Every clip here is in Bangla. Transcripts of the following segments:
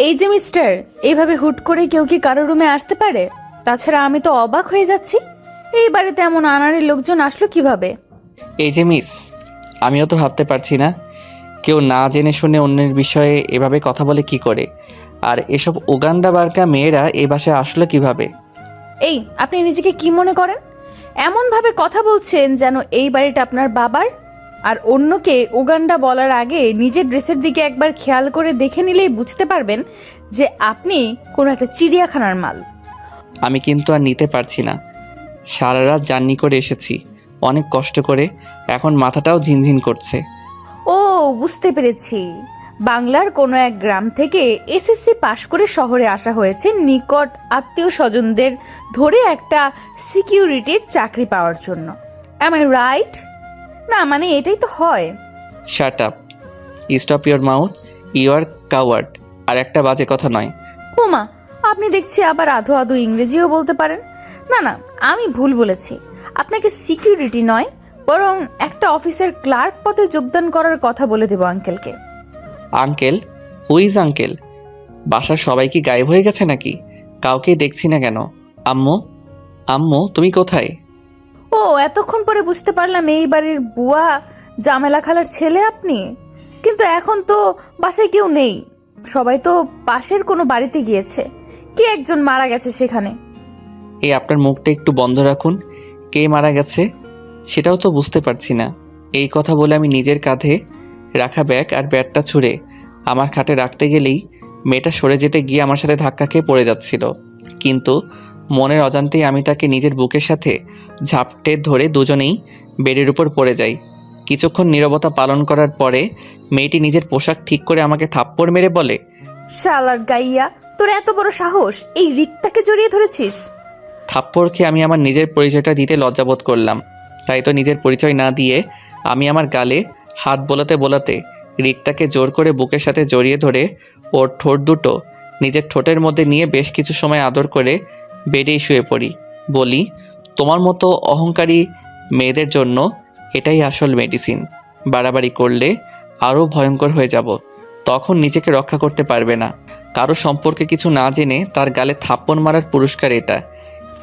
এই যে মিস্টার, এইভাবে হুট করে কেউ কি কারো রুমে আসতে পারে? তাছাড়া আমি তো অবাক হয়ে যাচ্ছি, এই বাড়িতে এমন আনাড়ি লোকজন আসলো কিভাবে? এই যে মিস, আমিও তো ভাবতে পারছি না কেউ না জেনে শুনে অন্যের বিষয়ে এভাবে কথা বলে কি করে। আর এসব উগান্ডা বার্কা মেয়েরা এই বাসায় আসলো কিভাবে? এই, আপনি নিজেকে কি মনে করেন? এমন ভাবে কথা বলছেন যেন এই বাড়িটা আপনার বাবার। আর অন্যকে উগান্ডা বলার আগে নিজের ড্রেসের দিকে একবার খেয়াল করে দেখে নিলেই বুঝতে পারবেন যে আপনি কোনো একটা চিড়িয়াখানার মাল। আমি কিন্তু আর নিতে পারছি না। সারা রাত জার্নি করে এসেছি অনেক কষ্ট করে, এখন মাথাটাও ঝিনঝিন করছে। ও, বুঝতে পেরেছি। বাংলার কোনো এক গ্রাম থেকে এসএসসি পাশ করে শহরে আসা হয়েছে নিকট আত্মীয় স্বজনদের ধরে একটা সিকিউরিটির চাকরি পাওয়ার জন্য। Am I right? না মানে এটাই তো হয়। Shut up, stop your mouth, you are coward. আর একটা বাজে কথা নয়। ওমা, আপনি দেখছি আবার আধো আধো ইংরেজিও বলতে পারেন। না না, আমি ভুল বলেছি। আপনাকে সিকিউরিটি নয়, বরং একটা অফিসের ক্লার্ক পদে যোগদান করার কথা বলে দেব আঙ্কেলকে। আঙ্কেল? Who's uncle? বাসার সবাই কি গায়েব হয়ে গেছে নাকি? কাউকেই দেখছি না কেন? আম্মু, আম্মু তুমি কোথায়? ও, এতক্ষণ পরে বুঝতে পারলাম এই বাড়ির বুয়া জামেলা খালার ছেলে আপনি। কিন্তু এখন তো বাসায় কেউ নেই, সবাই তো পাশের কোনো বাড়িতে গিয়েছে। কে একজন মারা গেছে সেখানে। এই আপনার মুখটা একটু বন্ধ রাখুন। কে মারা গেছে সেটাও তো বুঝতে পারছি না। এই কথা বলে আমি নিজের কাঁধে রাখা ব্যাগ আর ব্যাগটা ছুঁড়ে আমার খাটে রাখতে গেলেই মেয়েটা সরে যেতে গিয়ে আমার সাথে ধাক্কা খেয়ে পড়ে যাচ্ছিল। কিন্তু মনের অজান্তেই আমি তাকে নিজের বুকের সাথে ঝাপটে ধরে দুজনেই বেডের উপর পড়ে যাই। কিছুক্ষণ নীরবতা পালন করার পরে মেয়েটি নিজের পোশাক ঠিক করে আমাকে থাপ্পড় মেরে বলে, শালার গাইয়া, তোর এত বড় সাহস, এই রিকটাকে জড়িয়ে ধরেছিস? থাপ্পড় খেয়ে আমি আমার নিজের পরিচয়টা দিতে লজ্জাবোধ করলাম। তাই তো নিজের পরিচয় না দিয়ে আমি আমার গালে হাত বোলাতে বোলাতে রিক্তাকে জোর করে বুকের সাথে জড়িয়ে ধরে ওর ঠোঁট দুটো নিজের ঠোঁটের মধ্যে নিয়ে বেশ কিছু সময় আদর করে বেডেই শুয়ে পড়ি। বলি, তোমার মতো অহংকারী মেয়েদের জন্য এটাই আসল মেডিসিন। বাড়াবাড়ি করলে আরও ভয়ঙ্কর হয়ে যাব, তখন নিজেকে রক্ষা করতে পারবে না। কারো সম্পর্কে কিছু না জেনে তার গালে থাপ্পড় মারার পুরস্কার এটা।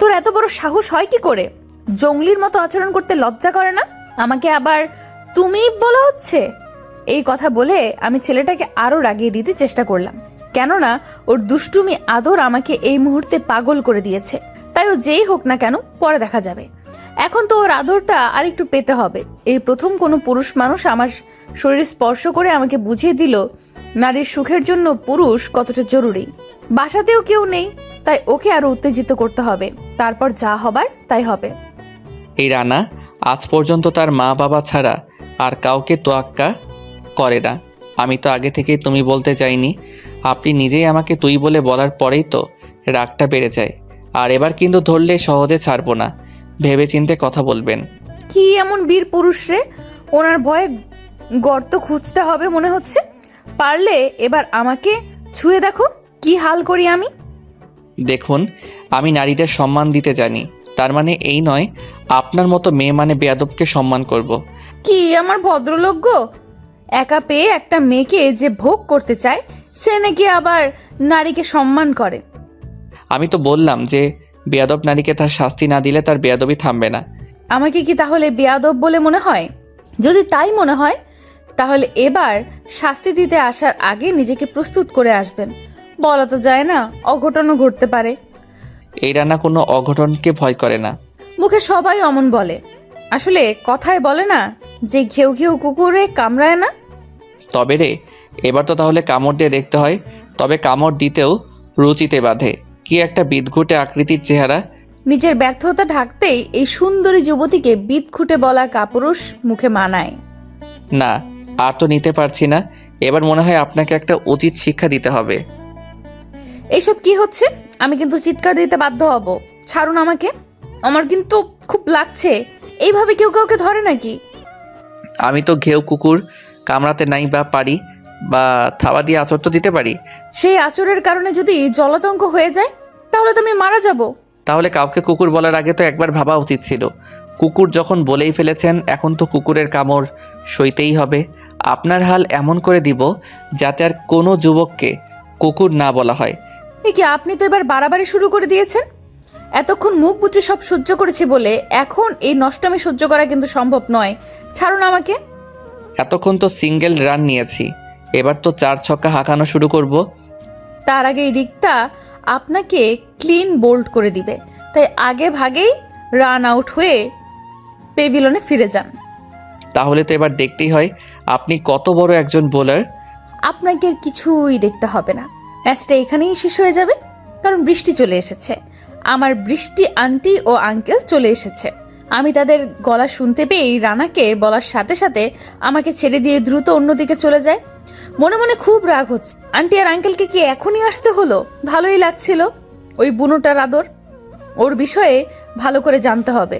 তোর এত বড় সাহস হয় কি করে? জঙ্গলির মতো আচরণ করতে লজ্জা করে না? আমাকে আবার তুমি বলা হচ্ছে? এই কথা বলে আমি ছেলেটাকে আরো রাগিয়ে দিতে চেষ্টা করলাম, কেননা ওর দুষ্টুমি আদর আমাকে এই মুহূর্তে পাগল করে দিয়েছে। তাই ও যেই হোক না কেন, পরে দেখা যাবে। এখন তো ওর আদরটা আর একটু পেতে হবে। এই প্রথম কোনো পুরুষ মানুষ আমার শরীর স্পর্শ করে আমাকে বুঝিয়ে দিল নারীর সুখের জন্য পুরুষ কতটা জরুরি। বাসাতেও কেউ নেই, তাই ওকে আরো উত্তেজিত করতে হবে। তারপর যা হবার তাই হবে। এই রানা আজ পর্যন্ত তার মা বাবা ছাড়া আর কাউকে তোয়াক্কা করে না। আমি তো আগে থেকেই তুমি বলতে চাইনি, আপনি নিজেই আমাকে তুই বলে বলার পরেই তো রাগটা বেড়ে যায়। আর এবার কিন্তু ধরলে সহজে ছাড়বো না, ভেবে চিন্তে কথা বলবেন। কি এমন বীর পুরুষ রে, ওনার ভয়ে গর্ত খুঁজতে হবে মনে হচ্ছে। পারলে এবার আমাকে ছুঁয়ে দেখো কি হাল করি আমি। দেখুন, আমি নারীদের সম্মান দিতে জানি, তার মানে এই নয় আপনার মতো মেয়ে মানে বেয়াদবকে সম্মান করব। কি আমার ভদ্রলোক গো, একা পেয়ে একটা মেয়েকে যে ভোগ করতে চায় সে নাকি আবার নারীকে সম্মান করে? আমি তো বললাম যে বেয়াদব নারীকে তার শাস্তি না দিলে তার বেয়াদবি থামবে না। আমাকে কি তাহলে বেয়াদব বলে মনে হয়? যদি তাই মনে হয় তাহলে এবার শাস্তি দিতে আসার আগে নিজেকে প্রস্তুত করে আসবেন। বলা তো যায় না, অঘটনও ঘটতে পারে। এই রানা কোনো অঘটনকে ভয় করে না। মুখে সবাই অমন বলে, আসলে কথায় বলে না যে ঘেউ ঘেউ কুকুরে কামড়ায় না। তবে রে, এবার তো তাহলে কামড় দিয়ে দেখতে হয়। তবে কামড় দিতেও রুচিতে বাঁধে। কি একটা বিদঘুটে আকৃতির চেহারা। নিজের ব্যর্থতা ঢাকতেই এই সুন্দরী যুবতীকে বিদঘুটে বলা কাপুরুষ মুখে মানায় না, আর তো নিতে পারছি না। এবার মনে হয় আপনাকে একটা উচিত শিক্ষা দিতে হবে। এইসব কি হচ্ছে? আমি কিন্তু চিৎকার দিতে বাধ্য হব। ছাড়ুন আমাকে, আমার কিন্তু খুব লাগছে। এইভাবে কেউ কাউকে ধরে নাকি? আমি তো ঘেউ কুকুর কামড়াতে নাই বা পারি, বা থাবা দিয়ে আচর তো দিতে পারি। সেই আচরের কারণে যদি জলাতঙ্ক হয়ে যায় তাহলে তো আমি মারা যাব। তাহলে কাউকে কুকুর বলার আগে তো একবার ভাবা উচিত ছিল। কুকুর যখন বলেই ফেলেছেন, এখন তো কুকুরের কামড় সইতেই হবে। আপনার হাল এমন করে দিব যাতে আর কোনো যুবককে কুকুর না বলা হয়। এ কি, আপনি তো এবার বাড়াবাড়ি শুরু করে দিয়েছেন। এতক্ষণ মুখ বুজে সব সহ্য করেছি বলে এখন এই নষ্টামি সহ্য করা কিন্তু সম্ভব নয়। ছাড়ুন আমাকে। এতক্ষণ তো সিঙ্গেল রান নিয়েছি, এবার তো 4 ছক্কা হাঁকানো শুরু করব। তার আগে এই রিক্তা আপনাকে ক্লিন বোল্ড করে দিবে, তাই আগে ভাগেই রান আউট হয়ে পেভিলনে ফিরে যান। তাহলে তো এবার দেখতেই হয় আপনি কত বড় একজন বোলার। আপনাকে আর কিছুই দেখতে হবে না, ম্যাচটা এখানেই শেষ হয়ে যাবে, কারণ বৃষ্টি চলে এসেছে। আমার বৃষ্টি আন্টি ও আঙ্কেল চলে এসেছে। আমি তাদের গলা শুনতে পেয়েই রানাকে বলার সাথে সাথে আমাকে ছেড়ে দিয়ে দ্রুত অন্যদিকে চলে যায়। মনে মনে খুব রাগ হচ্ছে। আন্টি আর আঙ্কেলকে কি এখনই আসতে হলো? ভালোই লাগছিল ওই বুনোটার আদর, ওর বিষয়ে ভালো করে জানতে হবে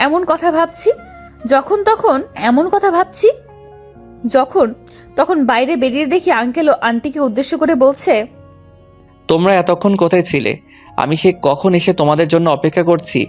এমন কথা ভাবছি। যখন তখন বাইরে বেরিয়ে দেখি আঙ্কেল ও আন্টিকে উদ্দেশ্য করে বলছে, তোমরা এতক্ষণ কোথায় ছিলে? আমি সে কখন এসে তোমাদের জন্য অপেক্ষা করছি।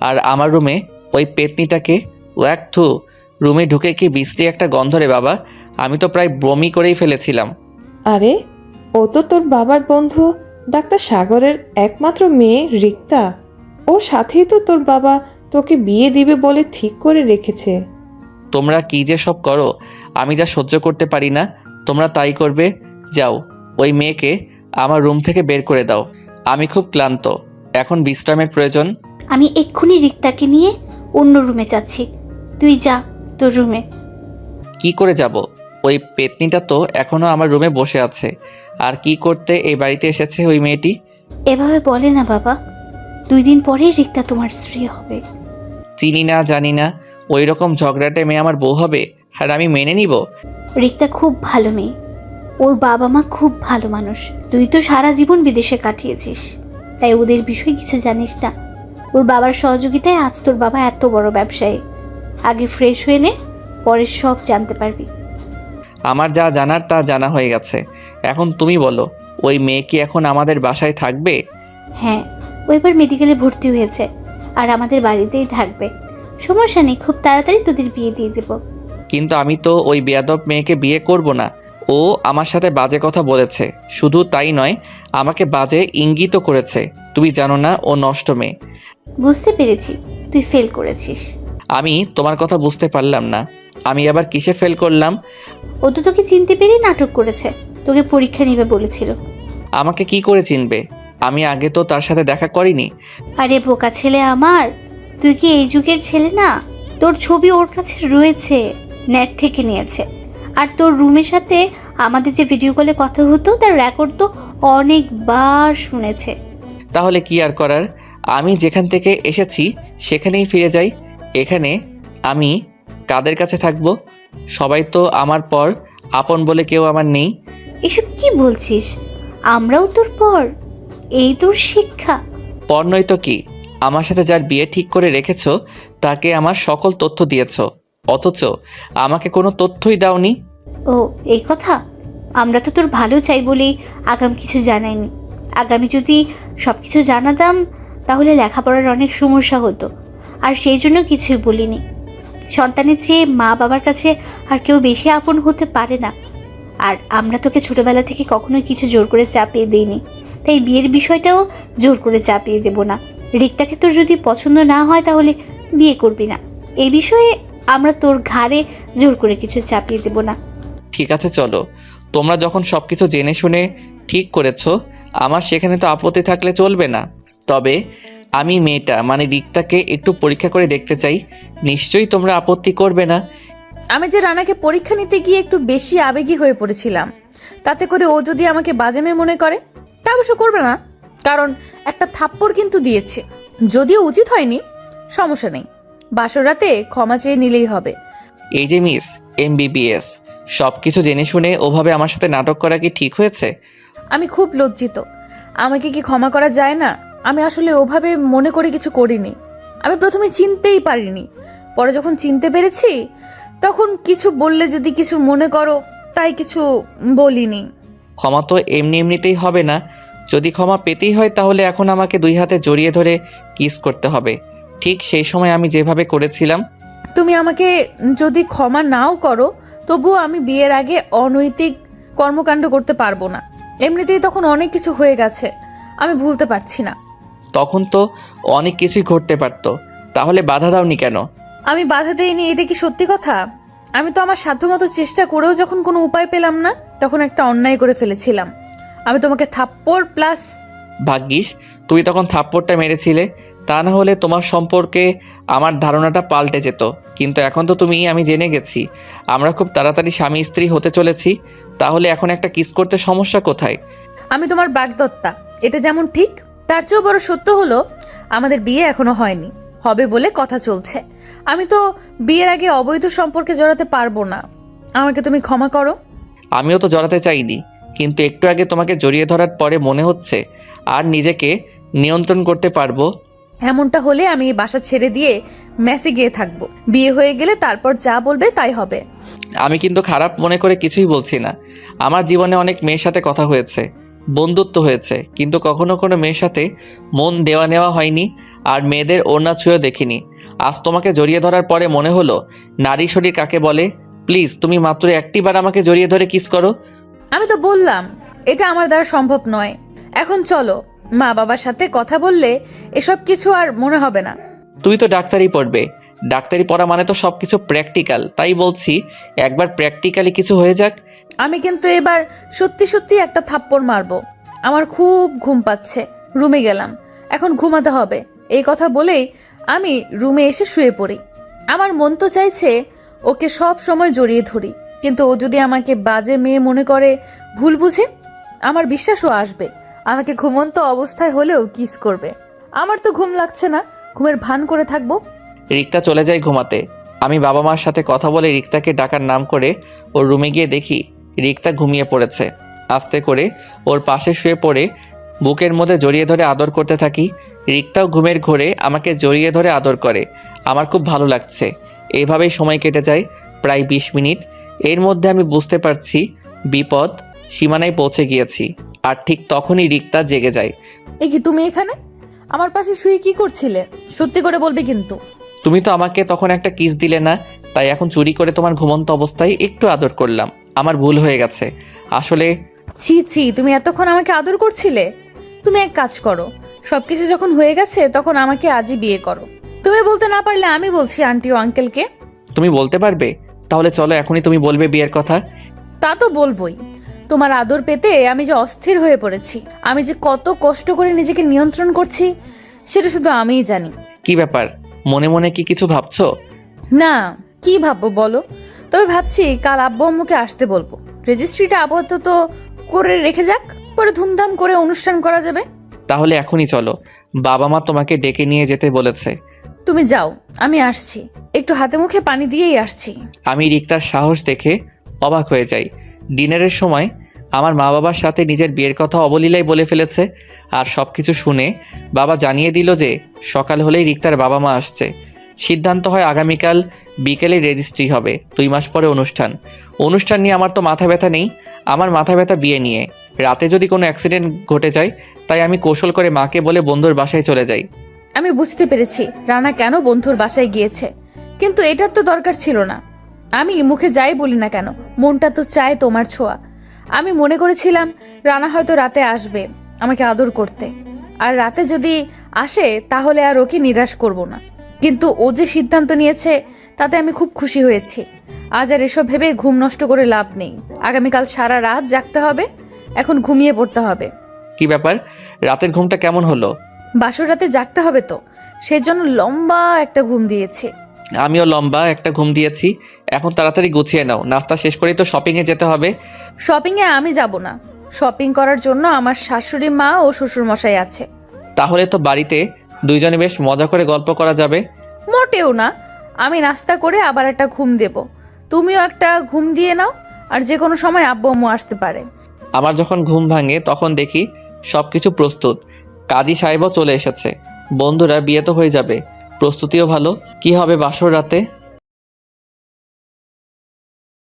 আর আমার রুমে ওই পেতনিটাকে ওয়াক থু, রুমে ঢুকে কি বিশ্রী একটা গন্ধ রে বাবা, আমি তো প্রায় বমি করেই ফেলেছিলাম। আরে ও তো তোর বাবার বন্ধু ডাক্তার সাগরের একমাত্র মেয়ে রিক্তা। ওর সাথেই তো তোর বাবা তোকে বিয়ে দিবে বলে ঠিক করে রেখেছে। তোমরা কি যে সব করো, আমি যা সহ্য করতে পারি না তোমরা তাই করবে। যাও, ওই মেয়েকে আমার রুম থেকে বের করে দাও। আমি খুব ক্লান্ত, এখন বিশ্রামের প্রয়োজন। আমি এক্ষুনি রিক্তাকে নিয়ে অন্য রুমে যাচ্ছি, তুই যা তোর রুমে। কি করে যাব? ওই পেতনিটা তো এখনো আমার রুমে বসে আছে। আর কি করতে এই বাড়িতে এসেছে ওই মেয়েটি? এভাবে বলে না বাবা, 2 দিন পরেই রিক্তা তোমার স্ত্রী হবে। চিনি না জানি না, ওই রকম ঝগড়াটে মেয়ে আমার বউ হবে আর আমি মেনে নিব? রিক্তা খুব ভালো মেয়ে, ওর বাবা মা খুব ভালো মানুষ। তুই তো সারা জীবন বিদেশে কাটিয়েছিস, তাই ওদের বিষয়ে কিছু জানিস না। ওর বাবার সহযোগিতায় আজ তোর বাবা এত বড় ব্যবসায়ী। আগে ফ্রেশ হয়ে নে, পরে সব জানতে পারবি। আমার যা জানার তা জানা হয়ে গেছে। এখন তুমি বলো, ওই মেয়ে কি এখন আমাদের বাসায় থাকবে? হ্যাঁ, ও এবার মেডিকেলে ভর্তি হয়েছে আর আমাদের বাড়িতেই থাকবে। সমস্যা নেই, খুব তাড়াতাড়ি তোদের বিয়ে দিয়ে দেবো। কিন্তু আমি তো ওই বেয়াদব মেয়েকে বিয়ে করব না। ও আমার সাথে বাজে কথা বলেছে, শুধু তাই নয় আমাকে বাজে ইঙ্গিতও করেছে। তুমি জানো না ও নষ্ট মেয়ে। বুঝতে পেরেছি, তুই ফেল করেছিস। আমি তোমার কথা বুঝতে পারলাম না, আমি আবার কিসে ফেল করলাম? ও তো তোকে চিনতে পেরে নাটক করেছে, তোকে পরীক্ষা নিবে বলেছিল। আমাকে কি করে চিনবে? আমি আগে তো তার সাথে দেখা করিনি। আরে বোকা ছেলে আমার, তুই কি এই যুগের ছেলে না? তোর ছবি ওর কাছে রয়েছে, নেট থেকে নিয়েছে। আর তোর রুমের সাথে আমাদের যে ভিডিও কলে কথা হতো তার রেকর্ড তো অনেকবার শুনেছে। তাহলে কি আর করার, আমি যেখান থেকে এসেছি সেখানেই ফিরে যাই। এখানে আমি কাদের কাছে থাকবো? সবাই তো আমার পর, আপন বলে কেউ আমার নেই। এসব কি বলছিস? আমরাও তোর পর, এই তোর শিক্ষা? পর নয় তো কি? আমার সাথে যার বিয়ে ঠিক করে রেখেছ তাকে আমার সকল তথ্য দিয়েছ, অথচ আমাকে কোনো তথ্যই দাওনি। ও এই কথা? আমরা তো তোর ভালো চাই বলেই আগাম কিছু জানাইনি। আগামী যদি সব কিছু জানাতাম তাহলে লেখাপড়ার অনেক সমস্যা হতো, আর সেই জন্য কিছুই বলিনি। সন্তানের চেয়ে মা বাবার কাছে আর কেউ বেশি আপন হতে পারে না। আর আমরা তোকে ছোটবেলা থেকে কখনোই কিছু জোর করে চাপিয়ে দিইনি, তাই বিয়ের বিষয়টাও জোর করে চাপিয়ে দেব না। রিক্তাকে তোর যদি পছন্দ না হয় তাহলে বিয়ে করবি না, এই বিষয়ে আমরা তোর ঘাড়ে জোর করে কিছু চাপিয়ে দেব না। ঠিক আছে চলো, তোমরা যখন সব কিছু জেনে শুনে ঠিক করেছো, আমার সেখানে তো আপত্তি থাকলে চলবে না। তবে আমি মেয়েটা মানে রিক্তাকে একটু পরীক্ষা করে দেখতে চাই, নিশ্চয়ই তোমরা আপত্তি করবে না। আমি যে রানাকে পরীক্ষা নিতে গিয়ে একটু বেশি আবেগী হয়ে পড়েছিলাম, তাতে করে ও যদি আমাকে বাজে মেয়ে মনে করে, তা অবশ্য করবে না, কারণ একটা থাপ্পড় কিন্তু দিয়েছে। যদিও উচিত হয়নি, সমস্যা নেই, বাসর রাতে ক্ষমা চেয়ে নিলেই হবে। এই যে মিস MBBS, সব কিছু জেনে শুনে ওভাবে আমার সাথে নাটক করা কি ঠিক হয়েছে? আমি খুব লজ্জিত। আমাকে কি ক্ষমা করা যায় না? আমি আসলে ওভাবে মনে করে কিছু করিনি। আমি প্রথমে চিনতেই পারিনি, পরে যখন চিনতে পেরেছি তখন কিছু বললে যদি কিছু মনে করো, তাই কিছু বলিনি। ক্ষমা তো এমনি এমনিতেই হবে না, যদি ক্ষমা পেতেই হয় তাহলে এখন আমাকে 2 হাতে জড়িয়ে ধরে কিস করতে হবে, ঠিক সেই সময় আমি যেভাবে করেছিলাম। তুমি আমাকে যদি ক্ষমা নাও করো, তবুও আমি বিয়ের আগে অনৈতিক কর্মকাণ্ড করতে পারবো না। এমনিতেই তখন অনেক কিছু হয়ে গেছে, আমি ভুলতে পারছি না। তখন তো অনেক কিছুই ঘটতে পারতো, তাহলে বাধা দাওনি কেন? আমি বাধা দেইনি, এটা কি সত্যি কথা? আমি তো আমার সাধ্যমতো চেষ্টা করেও যখন কোনো উপায় পেলাম না, তখন একটা অন্যায় করে ফেলেছিলাম। আমি তোমাকে থাপ্পড় প্লাস। ভাগ্যিস তুই তখন থাপ্পড়টা মেরেছিলে, তা না হলে তোমার সম্পর্কে আমার ধারণাটা পাল্টে যেত। কিন্তু এখন তো আমি জেনে গেছি আমরা খুব তাড়াতাড়ি স্বামী স্ত্রী হতে চলেছি, তাহলে এখন একটা কিস করতে সমস্যা কোথায়? আমি তোমার বাগদত্তা, এটা যেমন ঠিক, তার চেয়েও বড় সত্য হলো আমাদের বিয়ে এখনো হয়নি, হবে বলে কথা চলছে। আমি তো বিয়ের আগে অবৈধ সম্পর্কে জড়াতে পারবো না, আমাকে তুমি ক্ষমা করো। আমিও তো জড়াতে চাইনি, কিন্তু একটু আগে তোমাকে জড়িয়ে ধরার পরে মনে হচ্ছে আর নিজেকে নিয়ন্ত্রণ করতে পারবো। এমনটা হলে আমি এই বাসা ছেড়ে দিয়ে মেসে গিয়ে থাকবো। বিয়ে হয়ে গেলে তারপর যা বলবে তাই হবে। আমি কিন্তু খারাপ মনে করে কিছুই বলছি না। আমার জীবনে অনেক মেয়ের সাথে কথা হয়েছে, বন্ধুত্ব হয়েছে, কিন্তু কখনো কোনো মেয়ের সাথে মন দেওয়া নেওয়া হয়নি, আর মেয়েদের ওড়না ছুঁয়েও দেখিনি। আজ তোমাকে জড়িয়ে ধরার পরে মনে হলো নারী শরীর কাকে বলে। প্লিজ তুমি মাত্র একটিবার আমাকে জড়িয়ে ধরে কিস করো। আমি তো বললাম এটা আমার দ্বারা সম্ভব নয়। এখন চলো, মা বাবার সাথে কথা বললে এসব কিছু আর মনে হবে না। তুই তো ডাক্তারি পড়বে, ডাক্তারি পড়া মানে তো সব কিছু প্র্যাকটিক্যাল, তাই বলছি একবার প্র্যাকটিক্যালি কিছু হয়ে যাক। আমি কিন্তু এবার সত্যি সত্যি একটা থাপ্পড় মারবো। আমার খুব ঘুম পাচ্ছে, রুমে গেলাম, এখন ঘুমাতে হবে। এই কথা বলেই আমি রুমে এসে শুয়ে পড়ি। আমার মন তো চাইছে ওকে সব সময় জড়িয়ে ধরি, কিন্তু ও যদি আমাকে বাজে মেয়ে মনে করে, ভুল বুঝে, আমার বিশ্বাসও আসবে আমাকে ঘুমন্ত অবস্থায় হলেও কিস করবে। আমার তো ঘুম লাগছে না, ঘুমের ভান করে থাকবো। রিক্তা চলে যায় ঘুমাতে। আমি বাবা মার সাথে কথা বলে রিক্তাকে ডাকার নাম করে ওর রুমে গিয়ে দেখি রিক্তা ঘুমিয়ে পড়েছে। আস্তে করে ওর পাশে শুয়ে পড়ে বুকের মধ্যে জড়িয়ে ধরে আদর করতে থাকি। রিক্তাও ঘুমের ঘোরে আমাকে জড়িয়ে ধরে আদর করে। আমার খুব ভালো লাগছে। এইভাবেই সময় কেটে যায় প্রায় 20 মিনিট। এর মধ্যে আমি বুঝতে পারছি বিপদ সীমানায় পৌঁছে গিয়েছি। আর ঠিক তখনই রিক্তা জেগে যায়। এ কি তুমি এখানে আমার পাশে শুয়ে কি করছিলে? সত্যি করে বলবে কিন্তু। তুমি তো আমাকে তখন একটা কিস দিলে না, তাই এখন চুরি করে তোমার ঘুমন্ত অবস্থায় একটু আদর করলাম। আমার ভুল হয়ে গেছে আসলে। ছি ছি, তুমি এতক্ষণ আমাকে আদর করছিলে? তুমি এক কাজ করো, সবকিছু যখন হয়ে গেছে তখন আমাকে আজই বিয়ে করো। তুমি বলতে না পারলে আমি বলছি আন্টি ও আঙ্কেলকে। তুমি বলতে পারবে? তাহলে চলো এখনই তুমি বলবে বিয়ের কথা। তা তো বলবোই। তোমার আদর পেতে আমি যে অস্থির হয়ে পড়েছি, আমি যে কত কষ্ট করে নিজেকে নিয়ন্ত্রণ করছি সেটা শুধু আমিই জানি। কি ব্যাপার, মনে মনে কি কিছু ভাবছো? না, কি ভাববো বলো? তবে ভাবছি কাল আব্বু আম্মুকে আসতে বলবো। রেজিস্ট্রিটা আপাতত করে রেখে যাক, পরে ধুমধাম করে অনুষ্ঠান করা যাবে। তাহলে এখনই চলো, বাবা মা তোমাকে ডেকে নিয়ে যেতে বলেছে। তুমি যাও, আমি আসছি, একটু হাতে মুখে পানি দিয়েই আসছি। আমি রিক্তার সাহস দেখে অবাক হয়ে যাই। ডিনারের সময় আমার মা বাবার সাথে নিজের বিয়ের কথা অবলীলায় বলে ফেলেছে। আর সব কিছু শুনে বাবা জানিয়ে দিল যে সকাল হলেই রিক্তার বাবা মা আসছে। সিদ্ধান্ত হয় আগামীকাল বিকেলে রেজিস্ট্রি হবে, 2 মাস পরে অনুষ্ঠান নিয়ে আমার তো মাথা ব্যথা নেই, আমার মাথা ব্যথা বিয়ে নিয়ে। রাতে যদি কোনো অ্যাক্সিডেন্ট ঘটে যায়, তাই আমি কৌশল করে মাকে বলে বন্ধুর বাসায় চলে যাই। আমি বুঝতে পেরেছি রানা কেন বন্ধুর বাসায় গিয়েছে, কিন্তু এটার তো দরকার ছিল না। আমি মুখে যাই বলি না কেন, মনটা তো চায় তোমার ছোঁয়া। আমি মনে করেছিলাম রানা হয়তো রাতে আসবে আমাকে আদর করতে, আর রাতে যদি আসে তাহলে আর ওকে নিরাশ করব না। কিন্তু ও যে সিদ্ধান্ত নিয়েছে তাতে আমি খুব খুশি হয়েছি। আজ আর এসব ভেবে ঘুম নষ্ট করে লাভ নেই। আগামীকাল সারা রাত জাগতে হবে, এখন ঘুমিয়ে পড়তে হবে। কি ব্যাপার, রাতের ঘুমটা কেমন হলো? বাসর রাতে জাগতে হবে তো, সেজন্য লম্বা একটা ঘুম দিয়েছি। আমিও লম্বা একটা ঘুম দিয়েছি। এখন তাড়াতাড়ি গুছিয়ে নাও, নাস্তা শেষ করেই তো শপিংয়ে যেতে হবে। শপিংয়ে আমি যাব না, শপিং করার জন্য আমার শাশুড়ি মা ও শ্বশুর মশাই আছে। তাহলে তো বাড়িতে দুইজনে বেশ মজা করে গল্প করা যাবে। মোটেও না, আমি নাস্তা করে আবার একটা ঘুম দেব, তুমিও একটা ঘুম দিয়ে নাও। আর যে কোনো সময় আব্বু আম্মু আসতে পারে। আমার যখন ঘুম ভাঙে তখন দেখি সব কিছু প্রস্তুত। কাজী সাহেবও চলে এসেছে। বন্ধুরা বিয়ে তো হয়ে যাবে, প্রস্তুতিও ভালো। কি হবে বাসর রাতে?